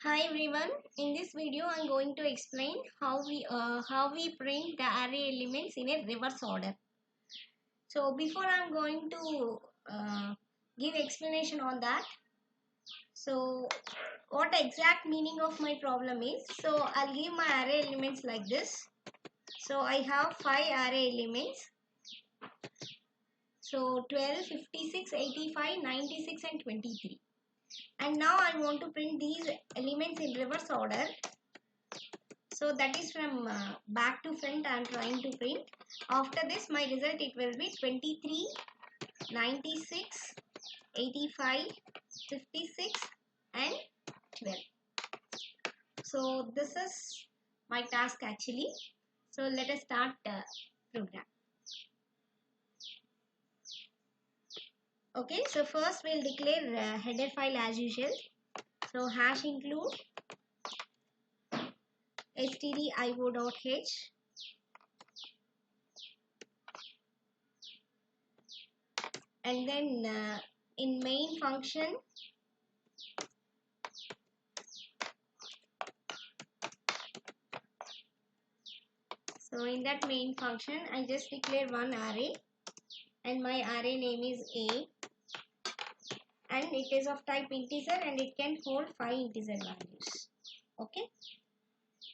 Hi everyone. In this video, I'm going to explain how we print the array elements in a reverse order. So before I'm going to give explanation on that. So what exact meaning of my problem is? So I'll give my array elements like this. So I have 5 array elements. So 12, 56, 85, 96 and 23. And now I want to print these elements in reverse order. So that is from back to front I am trying to print. After this my result it will be 23, 96, 85, 56 and 12. So this is my task actually. So let us start the program. Okay, so first we'll declare header file as usual. So hash include stdio.h and then in main function so in that main function I just declare one array and my array name is A and it is of type integer and it can hold 5 integer values. Okay,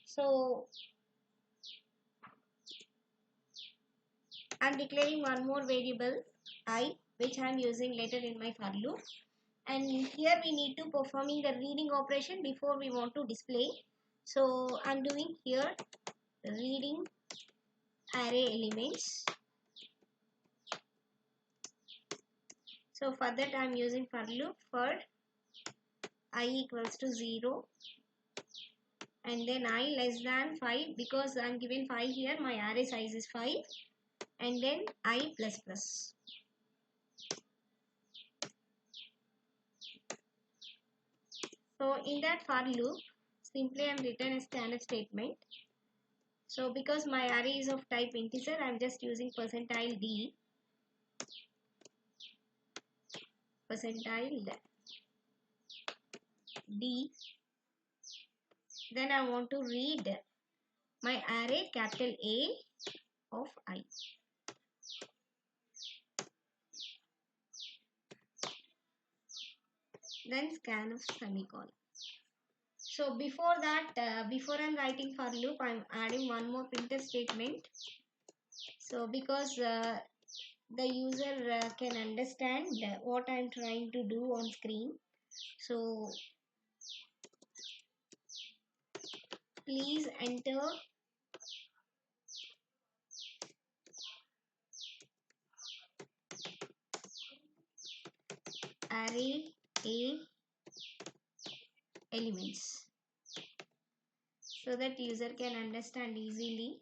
so I'm declaring one more variable I which I'm using later in my for loop, and here we need to performing the reading operation before we want to display. So I'm doing here reading array elements. So for that I am using for loop for I equals to 0 and then I less than 5 because I am given 5 here, my array size is 5 and then I plus plus. So in that for loop simply I am written a scanf statement. So because my array is of type integer I am just using percentile D. Then I want to read my array capital A of I. Then scanf semicolon. So before that, before I'm writing for loop, I'm adding one more printf statement. So because the user can understand what I'm trying to do on screen. So please enter array A elements so that user can understand easily.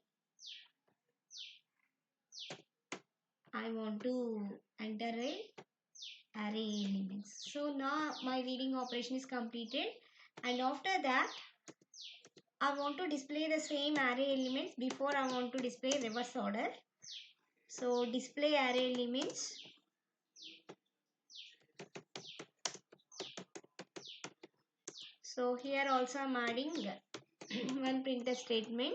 I want to enter a array elements. So now my reading operation is completed and after that I want to display the same array elements. Before I want to display reverse order. So display array elements. So here also I am adding one printf statement.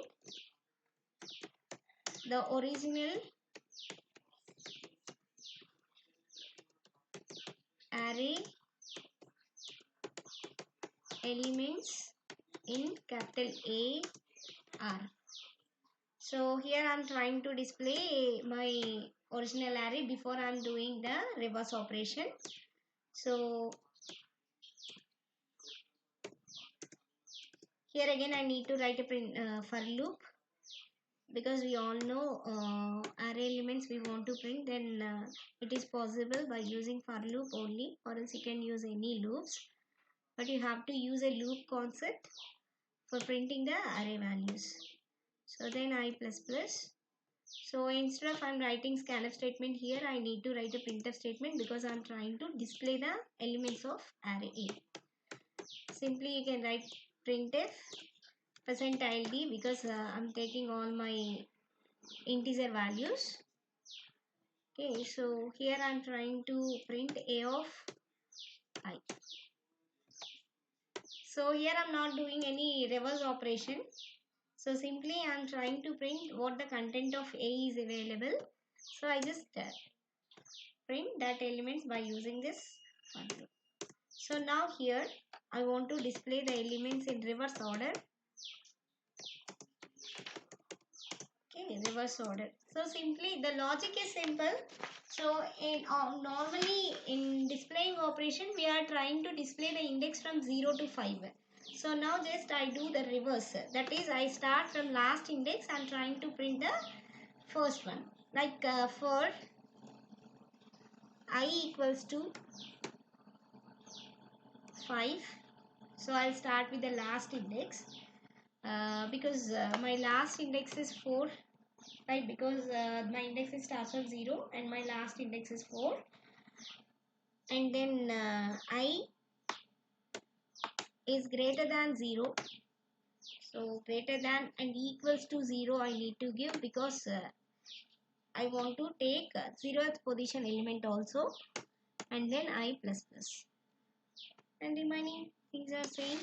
The original array elements in capital A are. So here I am trying to display my original array before I am doing the reverse operation. So here again I need to write a print for loop because we all know array elements we want to print, then it is possible by using for loop only, or else you can use any loops, but you have to use a loop concept for printing the array values. So then I plus plus. So instead of I'm writing scanf statement here, I need to write a printf statement because I'm trying to display the elements of array A. Simply you can write printf percentile D because I'm taking all my integer values. Okay, so here I'm trying to print A of I. So here I'm not doing any reverse operation. So simply I'm trying to print what the content of A is available. So I just print that elements by using this control. So now here I want to display the elements in reverse order. Okay, reverse order. So simply the logic is simple. So in normally in displaying operation we are trying to display the index from 0 to 5. So now just I do the reverse. That is I start from last index. I am trying to print the first one. Like for I equals to 5. So I'll start with the last index. Because my last index is 4, right? Because my index is starts from 0 and my last index is 4. And then I is greater than 0. So greater than and equals to 0 I need to give, because I want to take 0th position element also, and then I plus plus. And remaining things are same.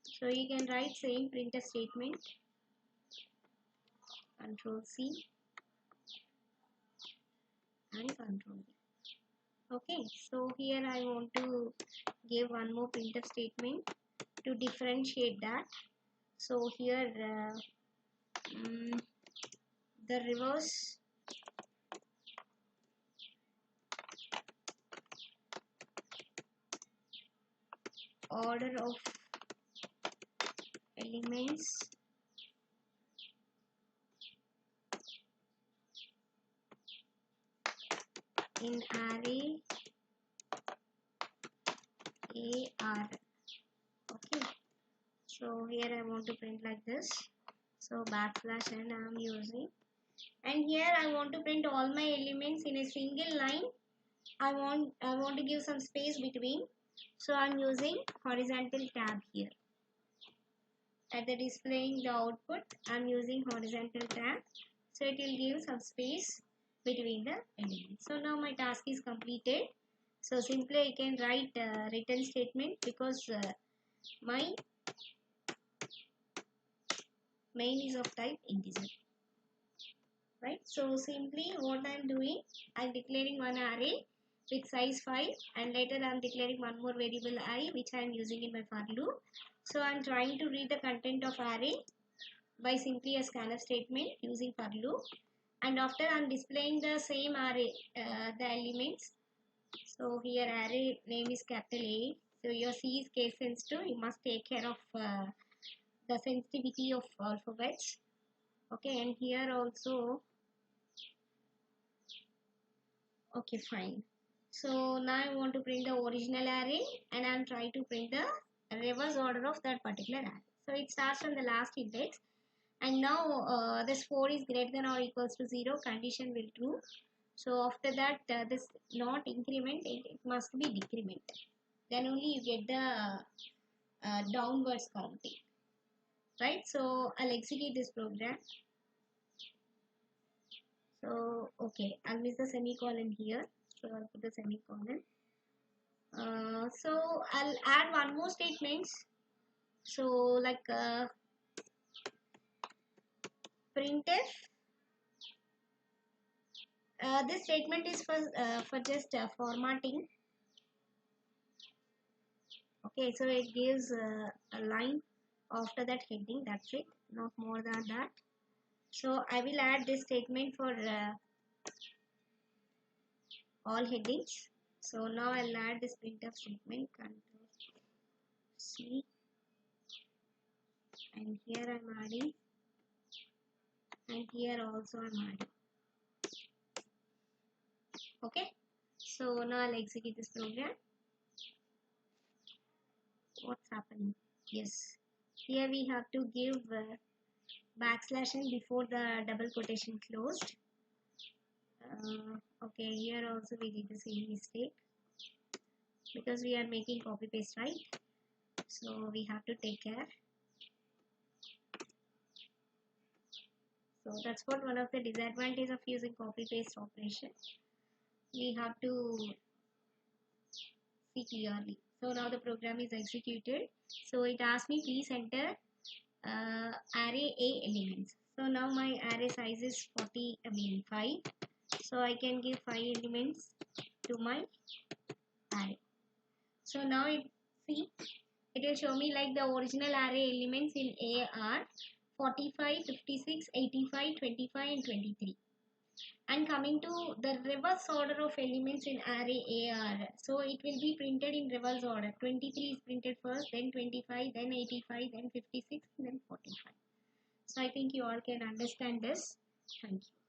So you can write same printf statement, control C and control V. Okay, so here I want to give one more printf statement to differentiate that. So here the reverse order of elements in array AR. Okay, so here I want to print like this. So backslash n I am using, and here I want to print all my elements in a single line. I want to give some space between, so I'm using horizontal tab here. At the displaying the output, I'm using horizontal tab, so it will give some space between the elements. So now my task is completed. So simply I can write return statement, because my main is of type integer, right? So simply what I'm doing, I'm declaring one array with size 5, and later I'm declaring one more variable I, which I'm using in my for loop. So I'm trying to read the content of array by simply a scanf statement using for loop, and after I'm displaying the same array, the elements. So here array name is capital A. So your C is case sensitive. You must take care of the sensitivity of alphabets. Okay, and here also. Okay, fine. So now I want to print the original array, and I'm trying to print the reverse order of that particular array. So it starts from the last index, and now this 4 is greater than or equals to 0, condition will true. So after that this not increment, it must be decrement. Then only you get the downwards counting, right? So I'll execute this program. So okay, I'll miss the semicolon here, so I'll put the semicolon. So I'll add one more statements. So like printf. This statement is for just formatting. Okay, so it gives a line after that heading. That's it, not more than that. So I will add this statement for all headings. So now I'll add this printf statement, control C, and here I'm adding, and here also I'm adding. Okay, so now I'll execute this program. What's happening? Yes, here we have to give backslash n before the double quotation closed. Okay, here also we did the same mistake, because we are making copy paste, right? So we have to take care. So that's what one of the disadvantages of using copy paste operation. We have to see clearly. So now the program is executed. So it asked me please enter array A elements. So now my array size is 5. So I can give 5 elements to my array. So now it will show me like the original array elements in A are 45, 56, 85, 25 and 23. And coming to the reverse order of elements in array AR, so it will be printed in reverse order. 23 is printed first, then 25, then 85, then 56, then 45. So I think you all can understand this. Thank you.